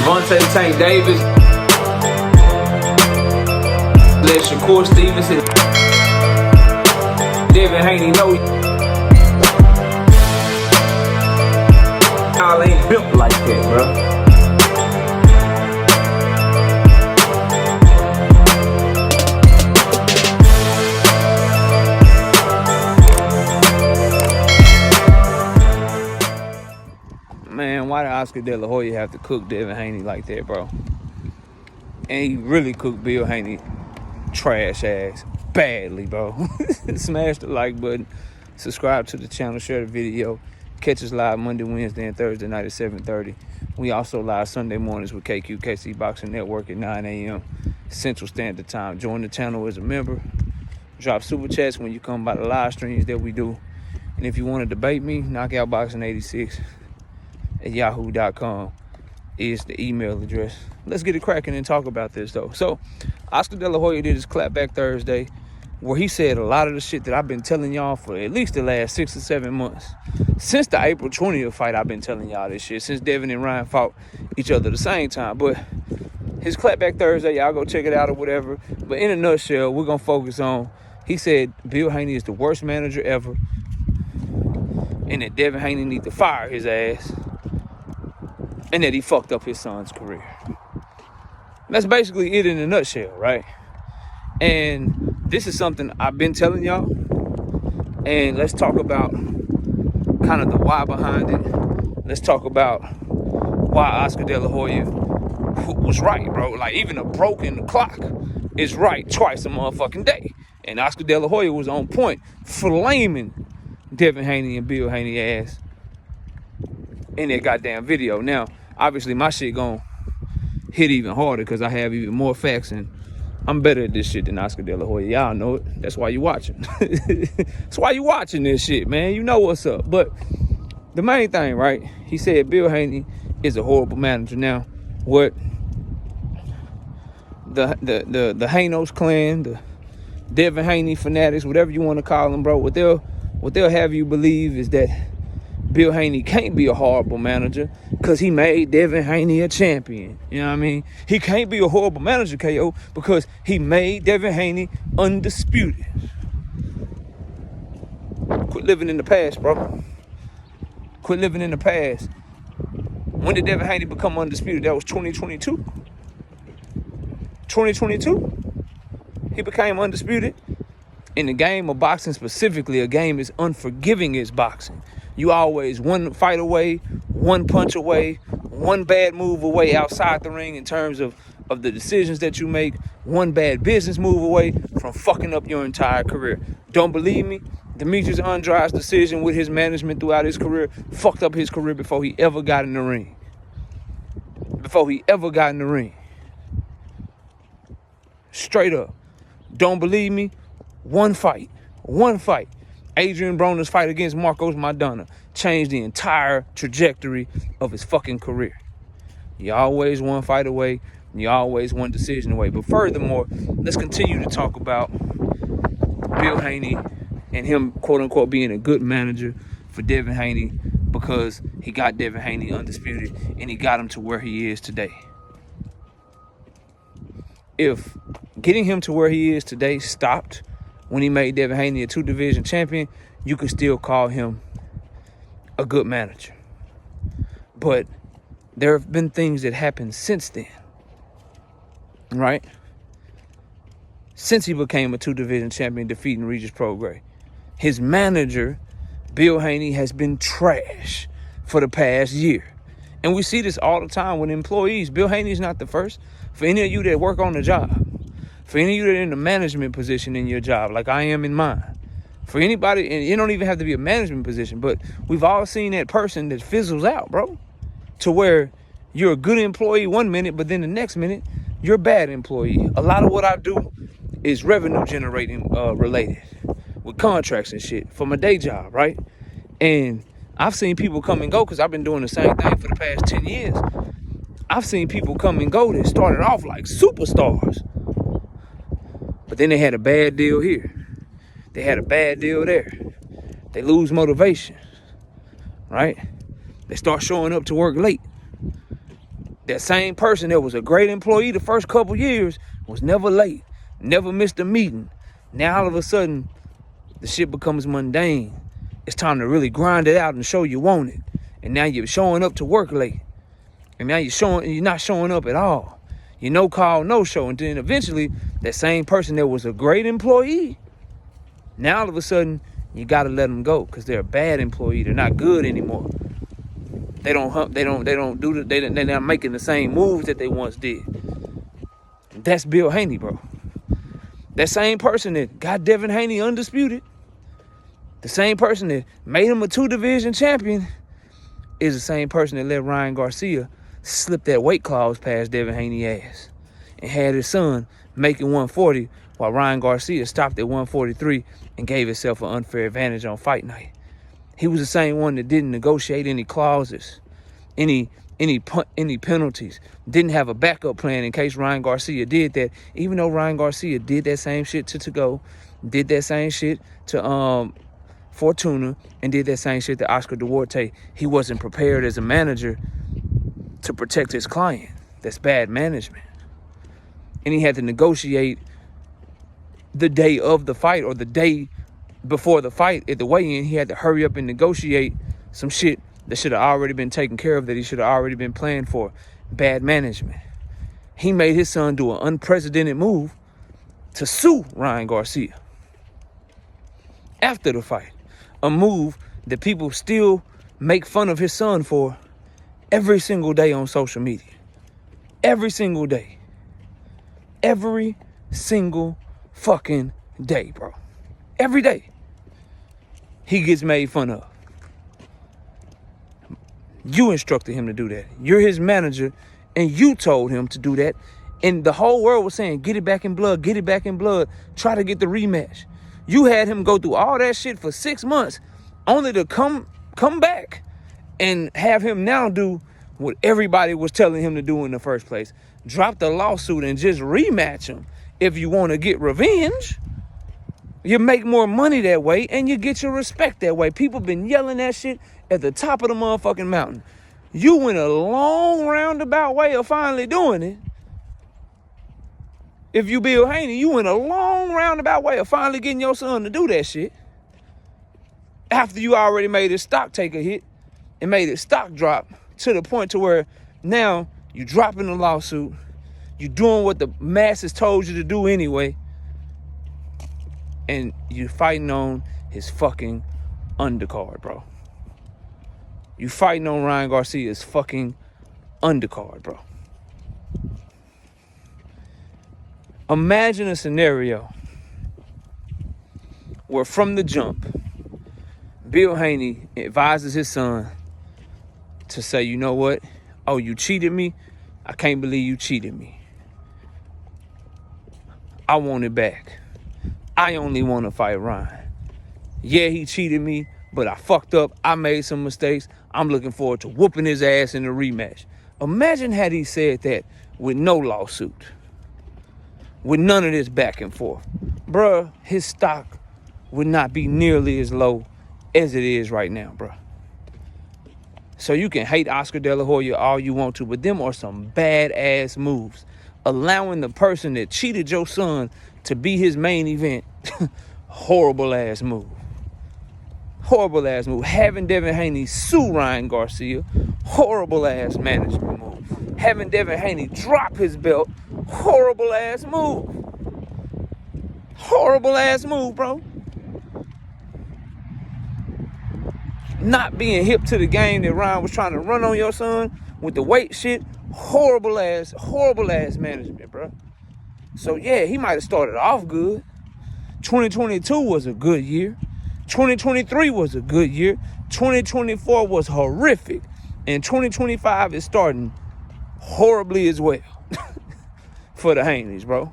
Devontae Tank Davis. Let Shakur Stevenson. Devin Haney know y'all ain't built like that, bro. Man, why did Oscar De La Hoya have to cook Devin Haney like that, bro? And he really cooked Bill Haney trash ass badly, bro. Smash the like button, subscribe to the channel, share the video. Catch us live Monday, Wednesday, and Thursday night at 7:30. We also live Sunday mornings with KC Boxing Network at 9 a.m. Central Standard Time. Join the channel as a member. Drop super chats when you come by the live streams that we do. And if you want to debate me, knockoutboxing86 at yahoo.com is the email address. Let's get it cracking and talk about this, though. So, Oscar De La Hoya did his clapback Thursday, where he said a lot of the shit that I've been telling y'all for at least the last 6 or 7 months. Since the April 20th fight, I've been telling y'all this shit. Since Devin and Ryan fought each other the same time. But his clapback Thursday, y'all go check it out or whatever. But in a nutshell, we're going to focus on, he said Bill Haney is the worst manager ever, and that Devin Haney needs to fire his ass, and that he fucked up his son's career. That's basically it in a nutshell, right? And this is something I've been telling y'all. And let's talk about kind of the why behind it. Let's talk about why Oscar De La Hoya was right, bro. Like, even a broken clock is right twice a motherfucking day. And Oscar De La Hoya was on point, flaming Devin Haney and Bill Haney ass in that goddamn video. Now, obviously, my shit gon' hit even harder because I have even more facts, and I'm better at this shit than Oscar De La Hoya. Y'all know it. That's why you watching. That's why you watching this shit, man. You know what's up. But the main thing, right? He said Bill Haney is a horrible manager. Now, what the Hanos clan, the Devin Haney fanatics, whatever you want to call them, bro, what they'll have you believe is that Bill Haney can't be a horrible manager because he made Devin Haney a champion. You know what I mean? He can't be a horrible manager, KO, because he made Devin Haney undisputed. Quit living in the past, bro. Quit living in the past. When did Devin Haney become undisputed? That was 2022. 2022. He became undisputed. In the game of boxing specifically, a game as unforgiving as boxing. You always one fight away, one punch away, one bad move away outside the ring in terms of the decisions that you make, one bad business move away from fucking up your entire career. Don't believe me? Demetrius Andrade's decision with his management throughout his career fucked up his career before he ever got in the ring. Before he ever got in the ring. Straight up. Don't believe me? One fight. Adrian Broner's fight against Marcos Maidana changed the entire trajectory of his fucking career. You always one fight away. You always one decision away. But furthermore, let's continue to talk about Bill Haney and him, quote unquote, being a good manager for Devin Haney because he got Devin Haney undisputed and he got him to where he is today. If getting him to where he is today stopped when he made Devin Haney a 2-division champion, you could still call him a good manager. But there have been things that happened since then, right? Since he became a 2-division champion, defeating Regis Prograis. His manager, Bill Haney, has been trash for the past year. And we see this all the time with employees. Bill Haney is not the first. For any of you that work on the job, for any of you that are in the management position in your job, like I am in mine, for anybody, and it don't even have to be a management position, but we've all seen that person that fizzles out, bro, to where you're a good employee one minute, but then the next minute, you're a bad employee. A lot of what I do is revenue generating related with contracts and shit for my day job, right? And I've seen people come and go because I've been doing the same thing for the past 10 years. I've seen people come and go that started off like superstars. But then they had a bad deal here. They had a bad deal there. They lose motivation, right? They start showing up to work late. That same person that was a great employee the first couple years was never late, never missed a meeting. Now all of a sudden, the shit becomes mundane. It's time to really grind it out and show you want it. And now you're showing up to work late. And now you're not showing up at all. You no call, no show. And then eventually, that same person that was a great employee, now all of a sudden, you gotta let them go because they're a bad employee. They're not good anymore. They're not making the same moves that they once did. That's Bill Haney, bro. That same person that got Devin Haney undisputed, the same person that made him a 2-division champion, is the same person that let Ryan Garcia slip that weight clause past Devin Haney ass and had his son making 140 while Ryan Garcia stopped at 143 and gave himself an unfair advantage on fight night. He was the same one that didn't negotiate any clauses, any penalties, didn't have a backup plan in case Ryan Garcia did that, even though Ryan Garcia did that same shit to To-Go, did that same shit to Fortuna, and did that same shit to Oscar Duarte. He wasn't prepared as a manager to protect his client. That's bad management. And he had to negotiate the day of the fight or the day before the fight at the weigh-in. He had to hurry up and negotiate some shit that should have already been taken care of, that he should have already been planned for. Bad management. He made his son do an unprecedented move to sue Ryan Garcia after the fight. A move that people still make fun of his son for every single day on social media. Every single day. Every single fucking day, bro. Every day. He gets made fun of. You instructed him to do that. You're his manager, and you told him to do that. And the whole world was saying, get it back in blood, get it back in blood. Try to get the rematch. You had him go through all that shit for 6 months, only to come back and have him now do what everybody was telling him to do in the first place. Drop the lawsuit and just rematch him. If you want to get revenge, you make more money that way and you get your respect that way. People been yelling that shit at the top of the motherfucking mountain. You went a long roundabout way of finally doing it. If you Bill Haney, you went a long roundabout way of finally getting your son to do that shit. After you already made his stock take a hit and made his stock drop to the point to where now you dropping the lawsuit. You doing what the masses told you to do anyway. And you fighting on his fucking undercard, bro. You fighting on Ryan Garcia's fucking undercard, bro. Imagine a scenario where from the jump, Bill Haney advises his son to say, you know what? Oh, you cheated me? I can't believe you cheated me. I want it back. I only want to fight Ryan. Yeah, he cheated me, but I fucked up. I made some mistakes. I'm looking forward to whooping his ass in the rematch. Imagine had he said that with no lawsuit, with none of this back and forth. Bruh, his stock would not be nearly as low as it is right now, bruh. So you can hate Oscar De La Hoya all you want to, but them are some badass moves. Allowing the person that cheated your son to be his main event, horrible ass move. Horrible ass move. Having Devin Haney sue Ryan Garcia, horrible ass management move. Having Devin Haney drop his belt, horrible ass move. Horrible ass move, bro. Not being hip to the game that Ryan was trying to run on your son with the weight shit, horrible ass management, bro. So yeah, he might have started off good. 2022 was a good year. 2023 was a good year. 2024 was horrific. And 2025 is starting horribly as well for the Haneys, bro.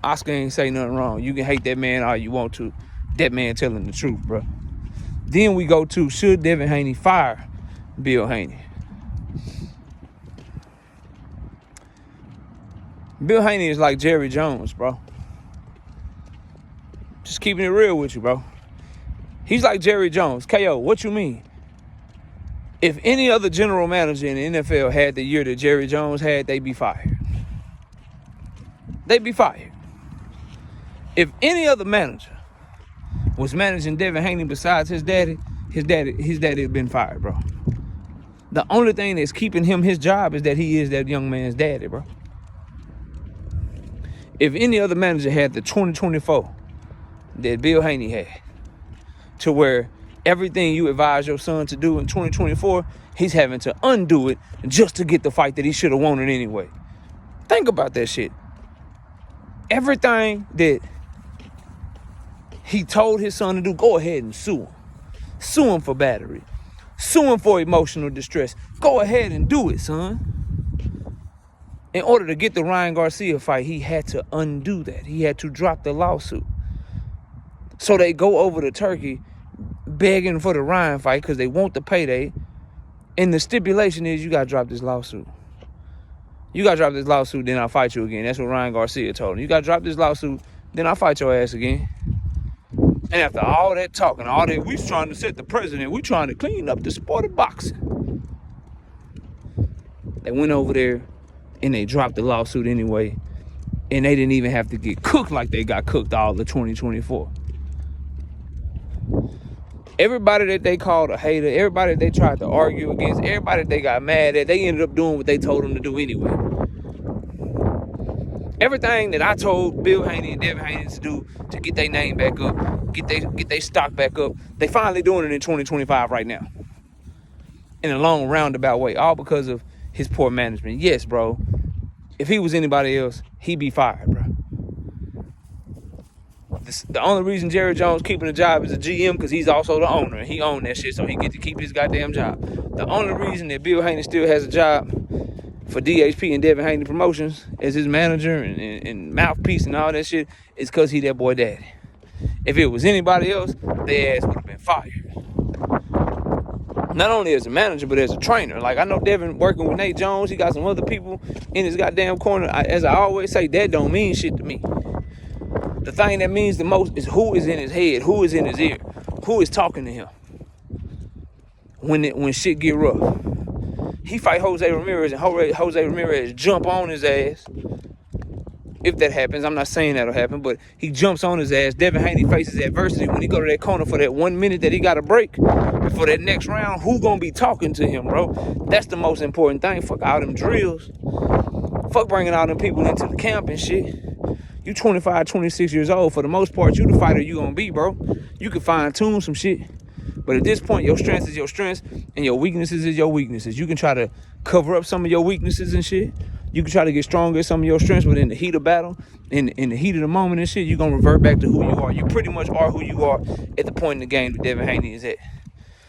Oscar ain't say nothing wrong. You can hate that man all you want to. That man telling the truth, bro. Then we go to, should Devin Haney fire Bill Haney? Bill Haney is like Jerry Jones, bro. Just keeping it real with you, bro. He's like Jerry Jones. KO, what you mean? If any other general manager in the NFL had the year that Jerry Jones had, they'd be fired. They'd be fired. If any other manager was managing Devin Haney besides his daddy had been fired, bro. The only thing that's keeping him his job is that he is that young man's daddy, bro. If any other manager had the 2024 that Bill Haney had, to where everything you advise your son to do in 2024, he's having to undo it just to get the fight that he should have wanted anyway. Think about that shit. Everything that he told his son to do, go ahead and sue him. Sue him for battery. Sue him for emotional distress. Go ahead and do it, son. In order to get the Ryan Garcia fight, he had to undo that. He had to drop the lawsuit. So they go over to Turkey begging for the Ryan fight because they want the payday. And the stipulation is you got to drop this lawsuit. You got to drop this lawsuit, then I'll fight you again. That's what Ryan Garcia told him. You got to drop this lawsuit, then I'll fight your ass again. And after all that talking, all that, we trying to set the precedent. We trying to clean up the sport of boxing. They went over there and they dropped the lawsuit anyway. And they didn't even have to get cooked like they got cooked all of 2024. Everybody that they called a hater, everybody that they tried to argue against, everybody that they got mad at, they ended up doing what they told them to do anyway. Everything that I told Bill Haney and Devin Haney to do to get their name back up, get their stock back up, they finally doing it in 2025 right now. In a long roundabout way, all because of his poor management. Yes, bro. If he was anybody else, he'd be fired, bro. The only reason Jerry Jones keeping a job is a GM because he's also the owner. And he owned that shit, so he get to keep his goddamn job. The only reason that Bill Haney still has a job for DHP and Devin Haney Promotions as his manager and mouthpiece and all that shit is because he that boy daddy. If it was anybody else, their ass would have been fired. Not only as a manager, but as a trainer. Like, I know Devin working with Nate Jones. He got some other people in his goddamn corner. As I always say, that don't mean shit to me. The thing that means the most is who is in his head, who is in his ear, who is talking to him when shit get rough. He fight Jose Ramirez and Jose Ramirez jump on his ass. If that happens, I'm not saying that'll happen, but he jumps on his ass. Devin Haney faces adversity when he go to that corner for that 1 minute that he got to break. For that next round, who gonna be talking to him, bro? That's the most important thing. Fuck all them drills. Fuck bringing all them people into the camp and shit. You 25, 26 years old. For the most part, you the fighter you gonna be, bro. You can fine-tune some shit. But at this point, your strength is your strengths and your weaknesses is your weaknesses. You can try to cover up some of your weaknesses and shit. You can try to get stronger at some of your strengths, but in the heat of battle, in the heat of the moment and shit, you're gonna revert back to who you are. You pretty much are who you are at the point in the game that Devin Haney is at.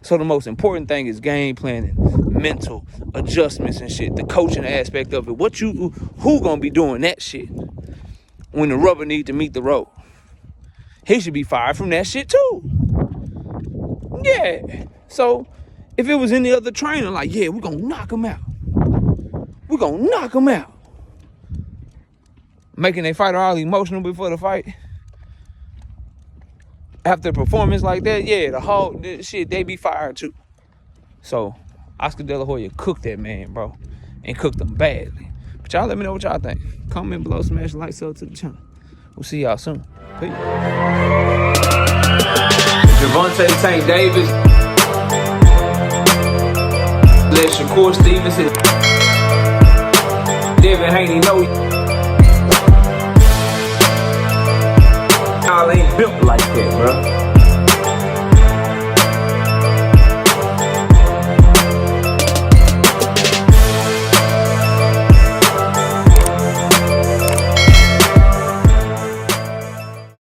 So the most important thing is game planning, mental adjustments and shit, the coaching aspect of it. Who gonna be doing that shit when the rubber need to meet the road? He should be fired from that shit too. Yeah. So if it was any other trainer, like, yeah, we're gonna knock him out. We're gonna knock him out. Making a fighter all emotional before the fight. After a performance like that, yeah, the whole shit, they be fired too. So Oscar De La Hoya cooked that man, bro. And cooked him badly. But y'all let me know what y'all think. Comment below, smash the like, sub to the channel. We'll see y'all soon. Peace. Javante Tank Davis. Let Shakur Stevenson. Devin Haney know